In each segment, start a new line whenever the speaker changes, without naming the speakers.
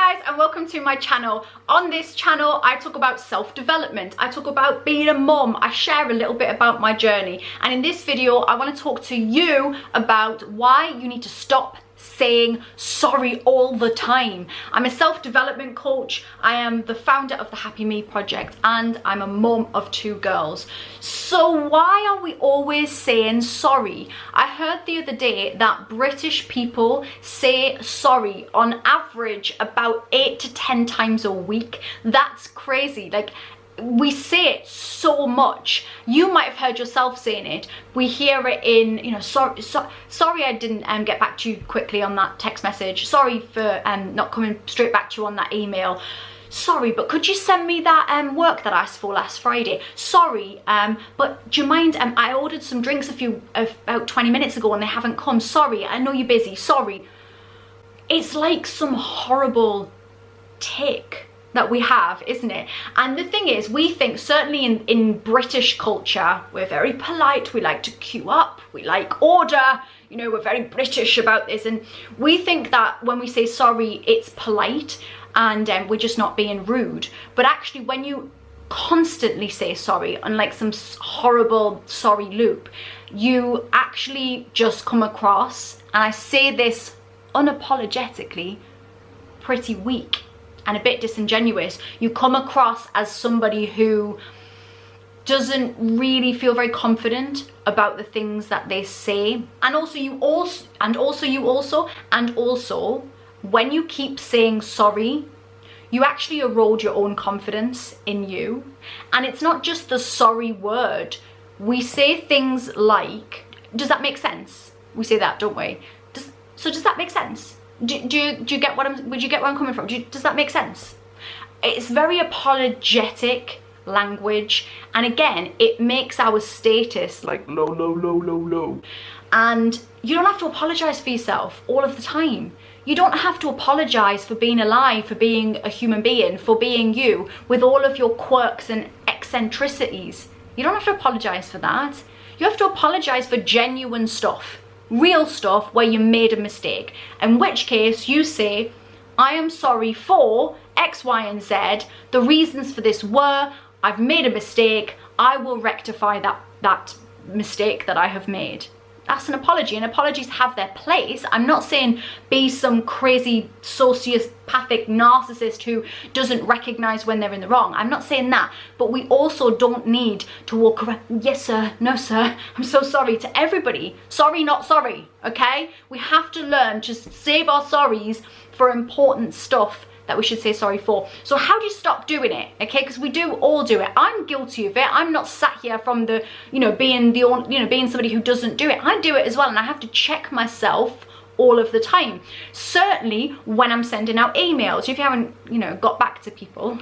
guys, and welcome to my channel. On this channel I talk about self-development, I talk about being a mum, I share a little bit about my journey, and in this video I want to talk to you about why you need to stop saying sorry all the time. I'm a self-development coach, I am the founder of the Happy Me Project, and I'm a mum of 2 girls. So why are we always saying sorry? I heard the other day that British people say sorry on average about 8 to 10 times a week. That's crazy. Like, we say it so much. You might have heard yourself saying it. We hear it in, you know, sorry I didn't get back to you quickly on that text message. Sorry for not coming straight back to you on that email. Sorry, but could you send me that work that I asked for last Friday? Sorry, but do you mind, I ordered some drinks about 20 minutes ago and they haven't come. Sorry, I know you're busy. Sorry. It's like some horrible tick that we have, isn't it? And the thing is, we think, certainly in British culture, we're very polite, we like to queue up, we like order, you know, we're very British about this, and we think that when we say sorry it's polite and we're just not being rude. But actually, when you constantly say sorry on like some horrible sorry loop, you actually just come across, and I say this unapologetically, pretty weak and a bit disingenuous. You come across as somebody who doesn't really feel very confident about the things that they say. And also when you keep saying sorry, you actually erode your own confidence in you. And it's not just the sorry word. We say things like, does that make sense? We say that, don't we? So does that make sense? Do you get what I'm coming from? Does that make sense? It's very apologetic language, and again, it makes our status like low. And you don't have to apologize for yourself all of the time. You don't have to apologize for being alive, for being a human being, for being you with all of your quirks and eccentricities. You don't have to apologize for that. You have to apologize for genuine stuff. Real stuff where you made a mistake, in which case you say, I am sorry for X, Y, and Z. The reasons for this were, I've made a mistake, I will rectify that mistake that I have made. That's an apology, and apologies have their place. I'm not saying be some crazy sociopathic narcissist who doesn't recognize when they're in the wrong. I'm not saying that, but we also don't need to walk around, yes sir, no sir, I'm so sorry to everybody. Sorry, not sorry, okay? We have to learn to save our sorries for important stuff that we should say sorry for. So how do you stop doing it? Okay, because we do all do it. I'm guilty of it. I'm not sat here from the, being somebody who doesn't do it. I do it as well, and I have to check myself all of the time. Certainly when I'm sending out emails. If you haven't, got back to people,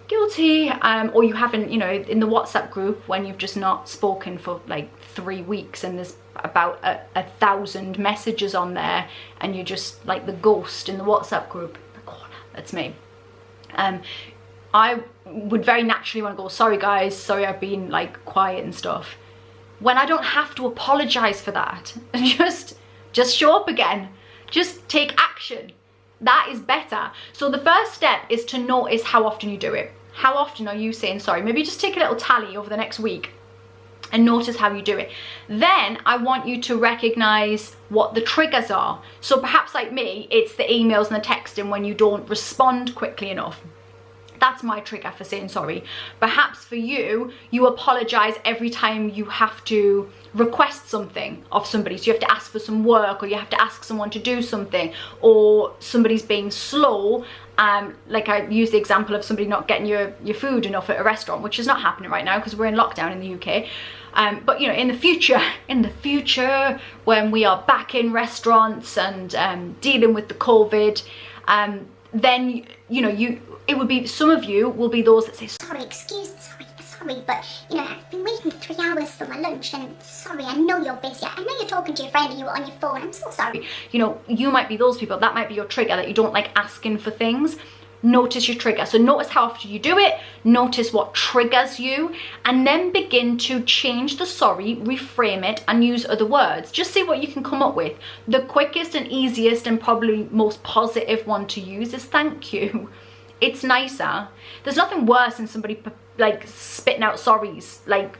guilty. Or you haven't, in the WhatsApp group when you've just not spoken for like 3 weeks and there's about 1,000 messages on there, and you're just like the ghost in the WhatsApp group. That's me. I would very naturally want to go, sorry guys, sorry I've been like quiet and stuff, when I don't have to apologize for that. Just show up again. Just take action. That is better. So the first step is to notice how often you do it. How often are you saying sorry? Maybe just take a little tally over the next week and notice how you do it. Then I want you to recognize what the triggers are. So perhaps like me, it's the emails and the texting when you don't respond quickly enough. That's my trigger for saying sorry. Perhaps for you, you apologize every time you have to request something of somebody. So you have to ask for some work, or you have to ask someone to do something, or somebody's being slow. Like I use the example of somebody not getting your food enough at a restaurant, which is not happening right now because we're in lockdown in the UK. But in the future, when we are back in restaurants and dealing with the COVID, then it would be, some of you will be those that say,
sorry, excuse me, sorry, but I've been waiting 3 hours for my lunch, and sorry, I know you're busy, I know you're talking to your friend and you were on your phone, I'm so sorry.
You might be those people. That might be your trigger, that you don't like asking for things. notice your trigger. So notice how often you do it, notice what triggers you, and then begin to change the sorry, reframe it, and use other words. Just see what you can come up with. The quickest and easiest and probably most positive one to use is thank you. It's nicer. There's nothing worse than somebody like spitting out sorries, like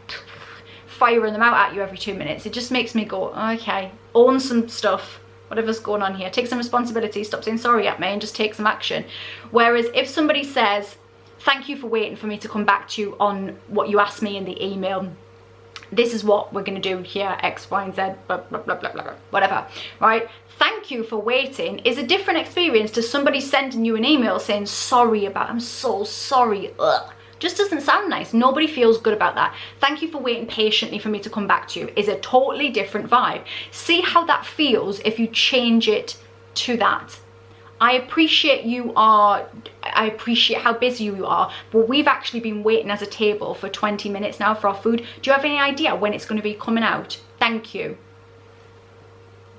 firing them out at you every 2 minutes. It just makes me go, okay, own some stuff. Whatever's going on here, take some responsibility, stop saying sorry at me and just take some action. Whereas if somebody says, thank you for waiting for me to come back to you on what you asked me in the email, this is what we're going to do here, X, Y, and Z, blah, blah, blah, blah, blah, whatever, right? Thank you for waiting is a different experience to somebody sending you an email saying sorry about, I'm so sorry, ugh. Just doesn't sound nice. Nobody feels good about that. Thank you for waiting patiently for me to come back to you is a totally different vibe. See how that feels if you change it to that. I appreciate how busy you are, but we've actually been waiting as a table for 20 minutes now for our food. Do you have any idea when it's going to be coming out? Thank you.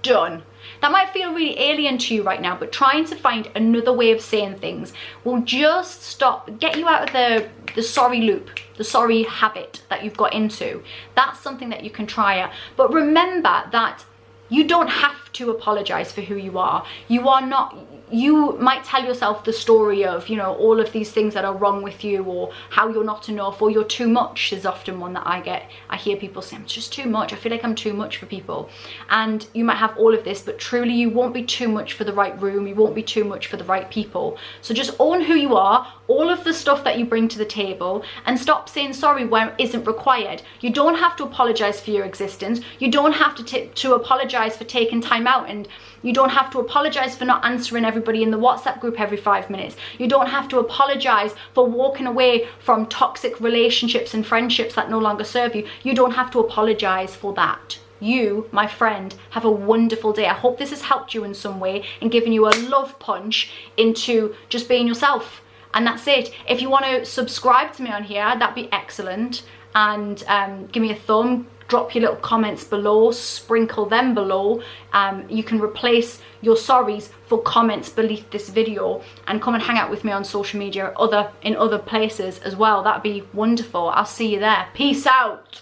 Done. That might feel really alien to you right now, but trying to find another way of saying things will just get you out of the sorry loop, the sorry habit that you've got into. That's something that you can try out. But remember that you don't have to apologize for who you are. You might tell yourself the story of, you know, all of these things that are wrong with you, or how you're not enough, or you're too much is often one that I hear people say, I'm just too much. I feel like I'm too much for people. And you might have all of this, but truly you won't be too much for the right room. You won't be too much for the right people. So just own who you are, all of the stuff that you bring to the table, and stop saying sorry where it isn't required. You don't have to apologize for your existence. You don't have to apologize for taking time out, and you don't have to apologize for not answering everybody in the WhatsApp group every 5 minutes. You don't have to apologize for walking away from toxic relationships and friendships that no longer serve you. You don't have to apologize for that. You, my friend, have a wonderful day. I hope this has helped you in some way and given you a love punch into just being yourself. And that's it. If you want to subscribe to me on here, that'd be excellent. And give me a thumb. Drop your little comments below, sprinkle them below. You can replace your sorries for comments beneath this video, and come and hang out with me on social media in other places as well. That'd be wonderful. I'll see you there. Peace out.